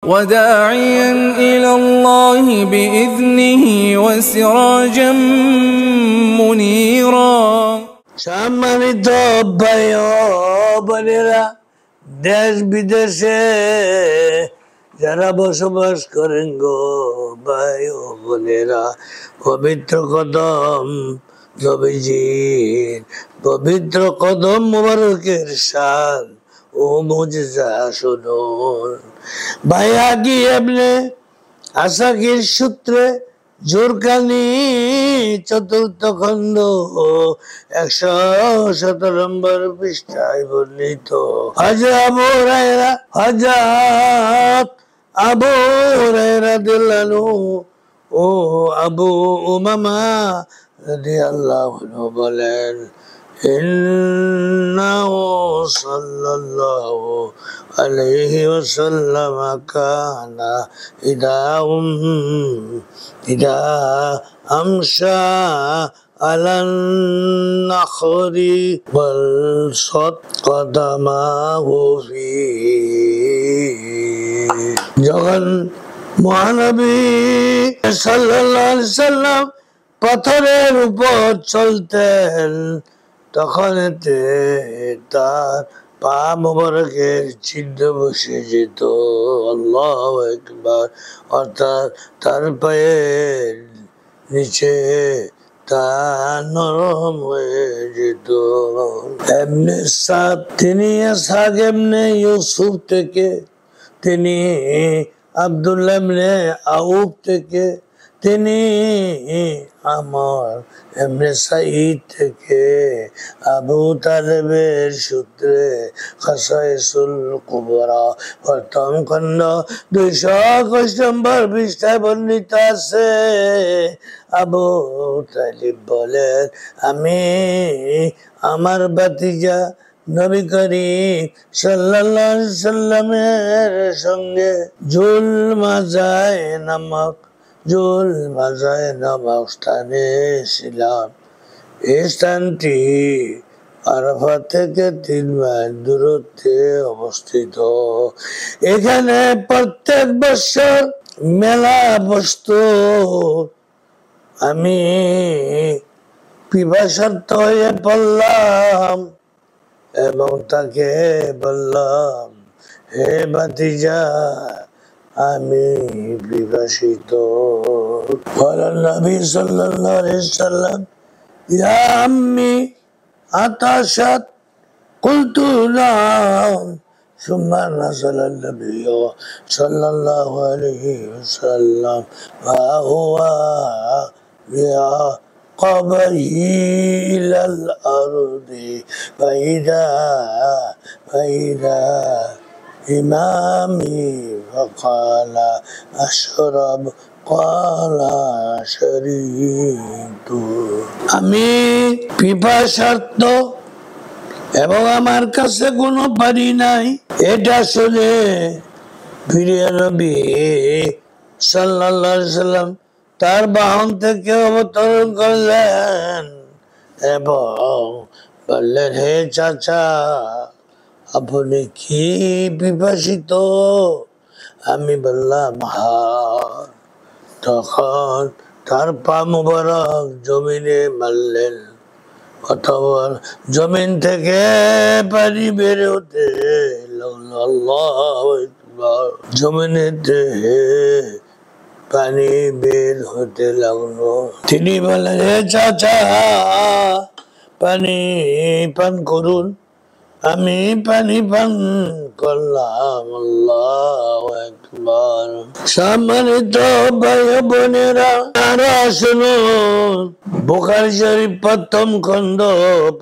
وداعيا إلى الله بإذنه وسراجا منيرا সম্মানিত ভাই ও বোনেরা, দেশ বিদেশে যারা বসবাস করেন গো ভাই ও বোনেরা, পবিত্র কদম নবীজির পবিত্র কদম মোবারকের শান ও মুজিজা শুনুন। বাইহাকি ইবনে আসাকির সূত্রে জোরকানি চতুর্থ খণ্ড 117 নম্বর পৃষ্ঠায় বর্ণিত হযরত আবু হুরায়রা রাদিয়াল্লাহু ও আবু উমামা রাদিয়াল্লাহু আনহু বলেন, ইন্নাহু সাল্লাল্লাহু আলাইহি ওয়াসাল্লাম কানা ইদা আমশা আলান নাখরি ওয়াল সাদকাদামাহু ফি। যখন মহানবী সাল্লাল্লাহু আলাইহি ওয়াসাল্লাম পাথরের উপর চলতেন তখন এতে তার পা মোবারকের চিহ্ন বসে যেত। আল্লাহু আকবার। অর্থাৎ তার পায়ের নিচে তা নরম হয়ে যেত। এমনে সাদ তিনি ইসহাক ইবনে ইউসুফ থেকে, তিনি আব্দুল্লাহ ইবনে আউফ থেকে, তিনি আমর ইবনে সাঈদ থেকে, আবু তালেবের সূত্রে খাসাইসুল কুবরা প্রথম খণ্ড 221 নম্বর পৃষ্ঠায় বর্ণিত আছে। আবু তালিব বলেন, আমি আমার ভাতিজা নবী করিম সাল্লাল্লাহু আলাইহি সাল্লামের সঙ্গে জুল মাজায় নামক স্থানে ছিলাম। এই স্থানটি আরাফাত থেকে 3 মাইল দূরত্বে অবস্থিত। এখানে প্রত্যেক বছর মেলা বসত। আমি পিপাসার্ত হয়ে পড়লাম এবং তাকে বললাম, হে ভাতিজা, আমি বিভাসিত। নবী সাল্লাল্লাহু আলাইহি সাল্লাম, ইয়া আম্মি আতাশাত, কুলতু নাম। সুম্মা নাযালা নবী সাল্লাল্লাহু আলাইহি ওয়াসাল্লাম ওয়া হুয়া বিআকাবিহি ইলাল আরদি ফাইদা ইমামি فقال أشرب قال شربت। আমি পিপাসার্ত এবং আমার কাছে কোনো পানি নাই। এটা শুনে প্রিয় নবী সাল্লাল্লাহু আলাইহি সাল্লাম তার বাহন থেকে অবতরণ করলেন এবং বললেন, হে চাচা, আপনি কি বিভাসিত? আমি বললাম, হ্যাঁ। তখন তার পা মুবারক জমিনে মারলেন, অথবা জমিন থেকে পানি বের হতে লাগলো। আল্লাহু আকবার। জমিনেতে পানি বের হতে লাগলো। তিনি বললেন, হে চাচা, পানি পান করুন। আমি পানি পান করলাম। আল্লাহু আকবার। সম্মানিত ভাই বোনেরা, আরো শুনুন। বুখারী শরীফ প্রথম খণ্ড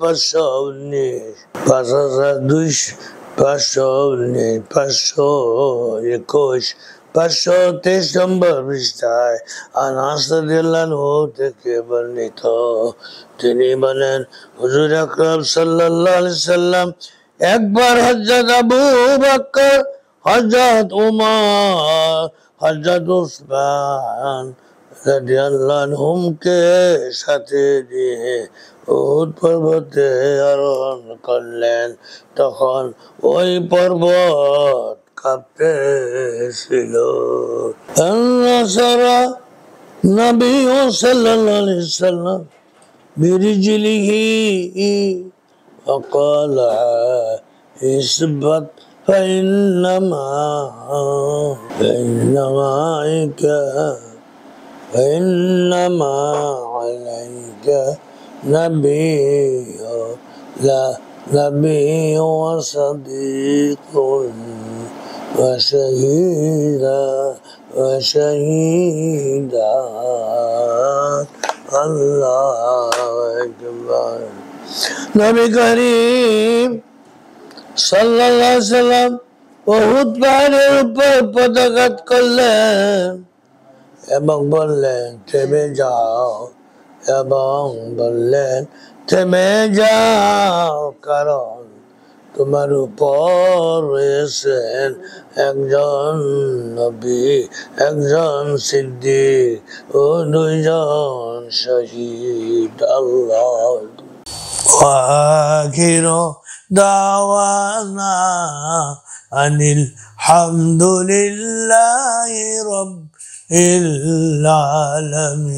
519, 521, 523 নম্বর পৃষ্ঠায় আনাস রাদিয়াল্লাহু থেকে বর্ণিত। তিনি বলেন, হুজুর আকরাম সাল্লাল্লাহু আলাইহি সাল্লাম একবার হযরত আবু বকর, হযরত উমর, হযরত উসমান রাদিয়াল্লাহু আনহুমকে সাথে নিয়ে উহুদ পর্বতে আরোহণ করলেন। তখন ওই পর্বত কাঁপতেছিল। নাসারা নবী সাল্লাল্লাহু আলাইহি সাল্লাম বিরিজলিহি وقال اثبت فإنما عليك نبي لا نبي وصديق وشهيدا الله أكبر. নবী করিম সাল্লাল্লাহু আলাইহি সাল্লাম উহুদ পাহাড়ের উপর পদাঘাত করলেন এবং বললেন থেমে যাও, এবং বললেন থেমে যাও, কারণ তোমার উপর রয়েছেন একজন নবী, একজন সিদ্দিক ও দুইজন শহীদ। আল্লাহ وآخر دعوانا أن الحمد لله رب العالمين.